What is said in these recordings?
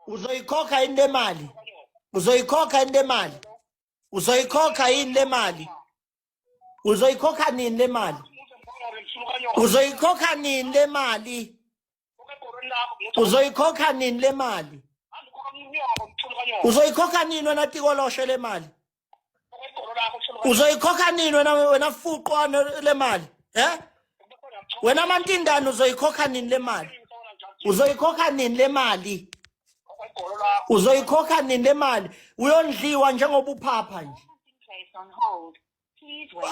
Uzoyikhokha yini le mali? Uzoyikhokha yini le mali? Uzoyikhokha yini le mali? Uzoyikhokha nini le mali? Uzoyikhokha nini le mali? Uzoyikhokha nini le mali? Uzoyikhokha nini wena tikoloshe le mali? Uzoyikhokha nini wena fuqwana le mali? Wena mantindane uzoyikhokha nini le mali? Uzoyikhokha nini le mali? Uzoyikhokha nini le mali? Uyondliwa njengoba uphapha nje.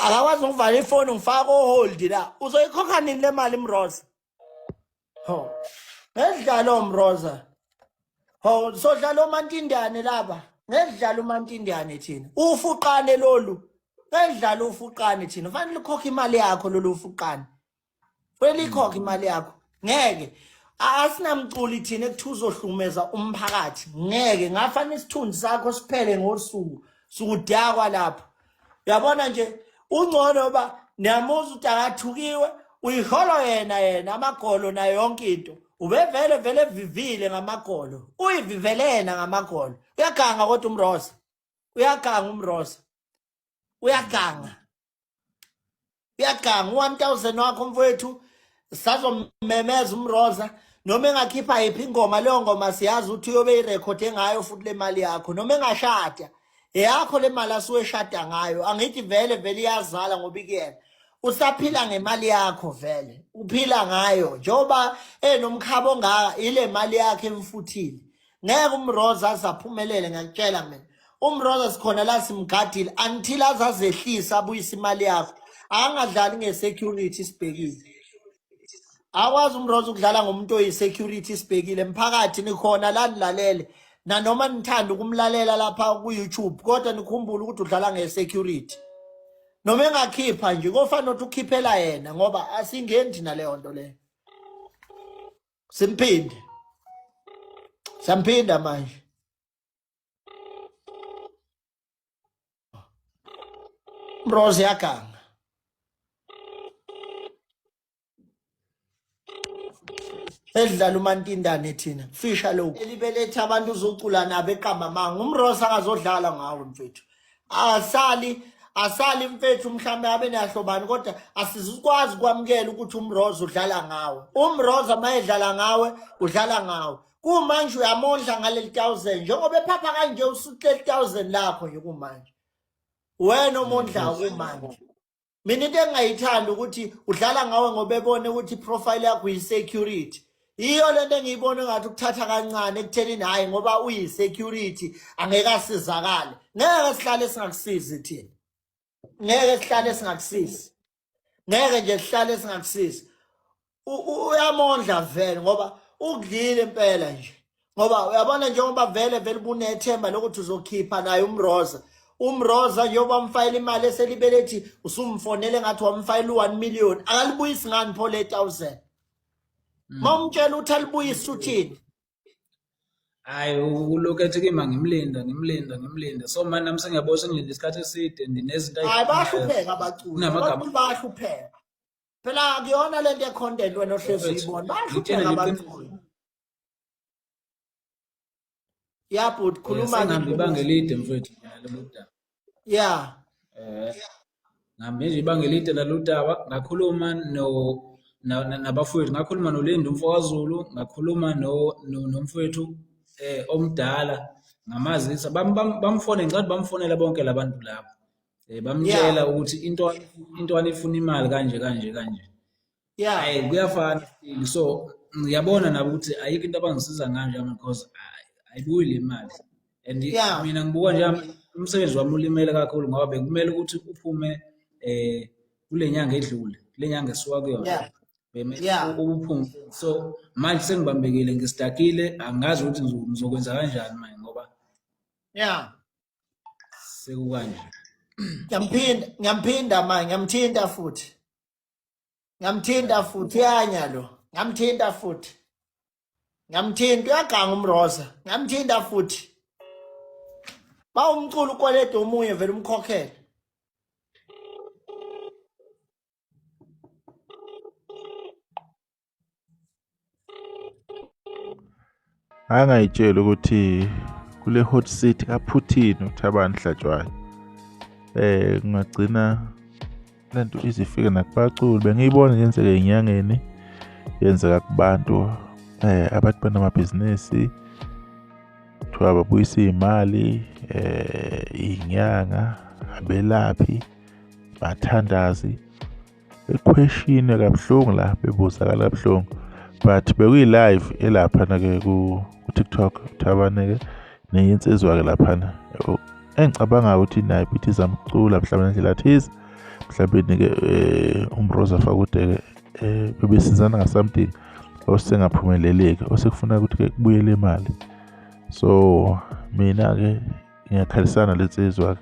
Akawazi ukuvala ifoni ngifaka hold la. Uzoyikhokha nini le mali Mroza? Ho. Ngedlalo Mroza. Ho, sodlala uMantindane laba. Ngedlala uMantindane thina. Ufuqane lolu. Ngedlala ufuqane thina. Fanele ukhokhe imali yakho lolu ufuqane. Fanele ikhokhe imali yakho. Ngeke. Asinamculi thina ekuthi uzohlumeza umphakathi. Ngeke ngafanele isithunzi sakho siphele ngosuku. Sukudakwa lapho. Uyabona nje ungcono ba niyamuza utakathukiwe uyiholo yena amagolo na yonke into. Vele vivile ngamagolo. Uyivivelena ngamagolo. Uyaganga kodwa uMroza. Uyaganga uMroza. Uyaganga. Uyaganga 1000 wakho mfowethu sazomemeza uMroza noma engakhipha yiphi ingoma leyo ngoma siyazi ukuthi uyobe irekhode ngayo futhi le mali yakho noma engashada yakho le mali asuweshada ngayo angithi vele iyazala ngoba ikuyena usaphila ngemali yakho vele uphila ngayo njoba nomkhabo ongaka ile mali yakhe emfuthile ngeke uMroza azaphumelele ngakutshela mina uMroza sikhona la simgadile until azazehlisa abuyisa imali yakho angadlali ngesecurity sibhekile akwazi uMroza ukudlala ngomuntu oyisecurity sibhekile emphakathi nikhona la nilalele nanoma nithanda ukumlalela lapha ku YouTube kodwa nikhumbule ukuthi udlala ngesecurity noma engakhipha nje kofanele ukuthi ukhiphela yena ngoba asingeni na leyo nto le samphinda manje Mroza yakanga edlala uMantindane thina fisha lokho elibelethe abantu uzocula nabo eqamba manga uMroza akazodlala ngawo mfethu asali mfethu mhlambe abe nahlobani kodwa asizikwazi kwamukela ukuthi uMroza udlala ngawe uMroza mayedlala ngawe udlala ngawe kumanje uyamondla ngaleli 1000 njengoba ephapha kanje usuthi 1000 lakho nje kumanje wena omondla kumanje mina into engayithanda ukuthi udlala ngawe ngoba ebone ukuthi profile yakho uyisecurity iyo lento engiyibona ngathi ukuthatha kancane ekuthelini hayi ngoba uyisecurity angeke asizakale ngeke sihlale singakusizi thina ngeke sihlale singakusizi ngeke nje sihlale singakusizi uyamondla vele ngoba ukudlile impela nje ngoba uyabona njengoba vele bunethemba lokuthi uzokhipha naye uMroza njengoba umfayile imali eselibelethi usumfonele ngathi wamfayile 1 million akalibuyisi ngani pho le 1000 mawumtshela uthi alibuyise uthini hayi ulokethe kima ngimlinda so manje nami sengiyabosha ngilinde isikhathi eside ndinezinto hayi bahlupheka abaculi abantu bahlupheka phela akuyona lento econtent wena ohlezi uyibona bahlupheka abaculi but khuluma ngihambe ibanga elide mfethu loludaba ngihambe nje ibanga elide laludaba ngakhuluma nabafowethu ngakhuluma noLindi umfowazulu ngakhuluma nomfowethu omdala ngamazisa bamfone ngicathi bamfonela bonke labantu labo bamtshela ukuthi into ifuna imali kanje hayi kuyafana so ngiyabona nabo ukuthi ayikho into abangisiza nganje because ayibuyi le mali and mina ngibuka nje umsebenzi wami ulimele kakhulu ngoba bekumele ukuthi uphume kule nyanga edlule le nyanga esuka kuyona ubuphume so manje sengibambekile ngisidakile angazi ukuthi ngizokwenza kanjani manje ngoba sekukanje ngiyamthinta manje ngiyamthinta futhi yanya lo ngiyamthinta futhi uyaganga uMroza ngiyamthinta futhi umculo ukwelede omunye vele umkhokhele angayitshela ukuthi kule hot seat kaPutin uThabani Hlatshwayo kungagcina lento izifike nakubaculi. Bengiyibona yenzeka enyangeni, yenzeka kubantu abantu banamabhizinisi kuthiwa babuyisa iy'mali, iy'nyanga, abelaphi, bathandazi bequestione kabuhlungu la, bebuzakala kabuhlungu. But bekuyi-live elaphana-ke ku-TikTok Thabane-ke neyinsizwa-ke laphana engicabanga ukuthi nayo ithi izama ukucula mhlawumbe ngendlela thize, mhlawumbe-ke uMroza Fakude-ke bebesizana ngasamthing osengaphumeleleki, osekufuna ukuthi-ke kubuyele imali. So mina-ke ngiyakhalisana lensizwa-ke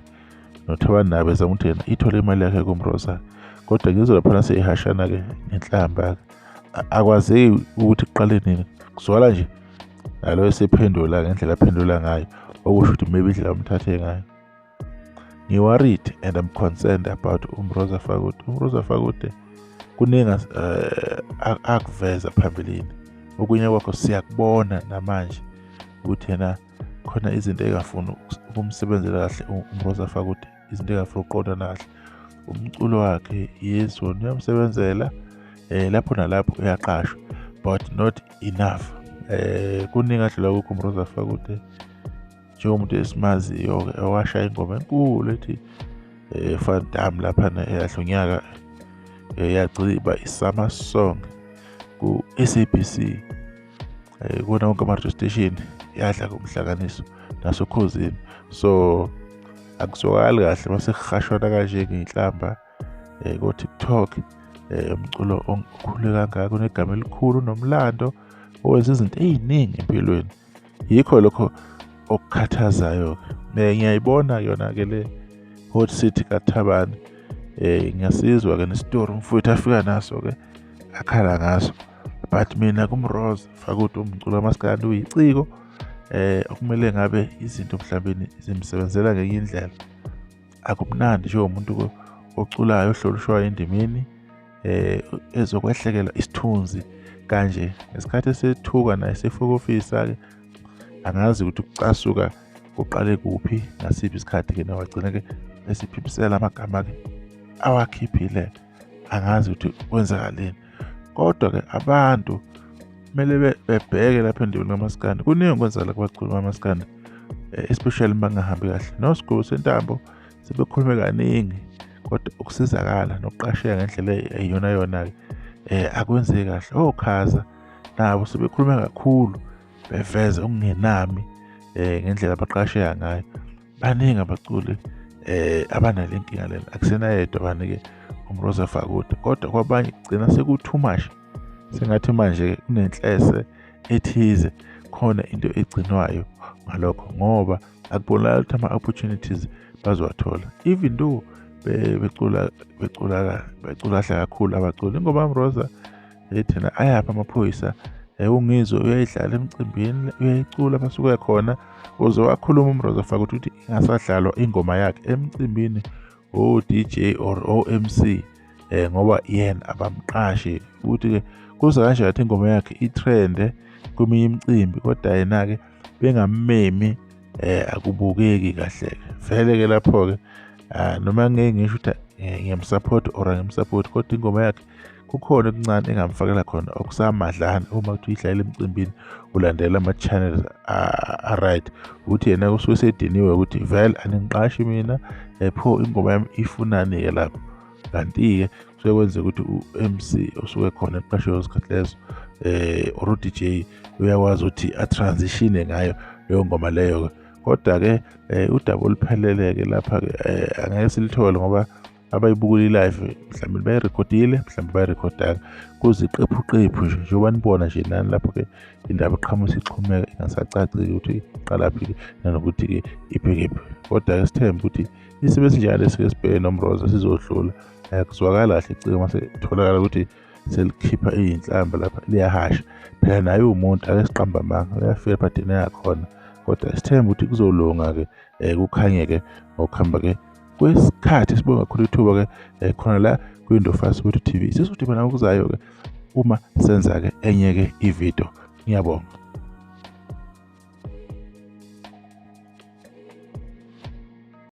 noThabani naye bezama ukuthi yena ithole imali yakhe kuMroza, kodwa ngizwe laphana seyihashana-ke nenhlamba-ke akwazeki ukuthi kuqale nini, kuzwakala nje nalo esephendula ngendlela aphendula ngayo, okusho ukuthi maybe indlela amthathe ngayo. Ngi-worried and I'm concerned about uMroza Fakude. uMroza Fakude kuningi akuveza phambilini, okunye kwakho siyakubona namanje ukuthi yena khona izinto engafuni ukumsebenzela kahle uMroza Fakude, izinto engafuni ukuqondana kahle. Umculo wakhe yezona uyamsebenzela lapho nalapho uyaqashwa, but not enough. Kuningi adlula kukho uMroza Fakude njengomuntu esimaziyo-ke owashaya ingoma enkulu ethi Van Damme laphana eyahlonyaka yagciba i-Summer Song ku-SABC, kuwona wonke ama-radio station yadla ngomhlakaniso nasokhosini. So akuzwakali kahle mase kuhashwana kanje ngey'nhlamba ko-TikTok, umculo okhule kangaka unegama elikhulu nomlando owenza izinto ey'ningi empilweni. Yikho lokho okukhathazayo-ke. Ngiyayibona yona-ke le hot seat kaThabani. Ngiyasizwa-ke nesitori umfowethu afika naso-ke akhala ngaso, but mina kuMroza Fakude umculo wamaskandi uyiciko okumele ngabe izinto mhlawumbe zimsebenzela ngenye indlela. Akumnandi njengomuntu oculayo ohlonishwayo endimeni ezokwehlekela isithunzi kanje ngesikhathi esethuka naye sefokofisa-ke, angazi ukuthi ukucasuka kuqale kuphi ngasiphi isikhathi-ke nawagcina-ke esiphimisela amagama-ke awakhiphile, angazi ukuthi kwenzakaleni. Kodwa-ke abantu kumele bebheke lapha endimeni kamaskandi. Kuningi kwenzakala kubaculi bamaskandi, especially bangahambi kahle. Nosigulu sentambo sebekhulume kaningi, kodwa ukusizakala nokuqasheka ngendlela eyiyona-yona-ke akwenzeki kahle. Okhaza nabo sebekhulume kakhulu beveze okungenami ngendlela abaqasheka ngayo. Baningi abaculi abanale nkinga lena, akusena yedwa bani-ke uMroza Fakude, kodwa kwabanye kugcina seku-too much. Sengathi manje kunenhlese ethize, khona into egcinwayo ngalokho ngoba akubonakala ukuthi ama-opportunities bazowathola, even though becula kahle kakhulu abaculi. Ngoba uMroza thina ayapha amaphoyisa ungizwe uyayidlala emcimbini, uyayicula basuke khona uze wakhuluma uMroza Fakude ukuthi ingasadlalwa ingoma yakhe emcimbini o-DJ or o-MC ngoba yena abamqashi ukuthi-ke kuze kanjani ukuthi ingoma yakhe itrende kweminye imicimbi, kodwa yena-ke bengammemi akubukeki kahle-ke. Vele-ke lapho-ke noma ngeke ngisho ukuthi ngiyamsupport or angimsupport, kodwa ingoma yakhe kukhona okuncane engamfakela khona okusamadlana uma kuthi uyidlalela emcimbini ulandela ama-channels a-right, ukuthi yena usuke sediniwe ukuthi vele aningiqashi mina, pho ingoma yami ifunani-ke lapho. Kanti-ke kusuke kwenzeka ukuthi u-MC osuke khona eqashiwe isikhathi lezo or u-DJ uyakwazi ukuthi a-transitione ngayo leyo ngoma leyo-ke. Kodwa-ke udaba oluphelele-ke lapha-ke angeke silithole ngoba abayibukula i-live mhlawumbe bayirekhodile, mhlawumbe bayirekhodanga kuziqephu nje njengoba nibona nje nani lapho-ke indaba iqhamusa ixhumeka ingasacaci-ke ukuthi iqalaphi-ke nanokuthi-ke ibhekephi. Kodwa-ke sithembe ukuthi isimo esinjalo esike sibheke noMroza sizodlula. Kuzwakala kahle iciko mase kutholakala ukuthi selikhipha iy'nhlamba lapha liyahasha. Phela naye umuntu ake siqamba amanga, uyafika ebhadini yakhona, kodwa sithembe ukuthi kuzolunga-ke kukhanye-ke ngokuhamba-ke kwesikhathi. Sibonga kakhulu ithuba-ke khona la kwi-Indofast Soweto TV. Sesudibana okuzayo-ke uma senza-ke enye-ke ividiyo. Ngiyabonga.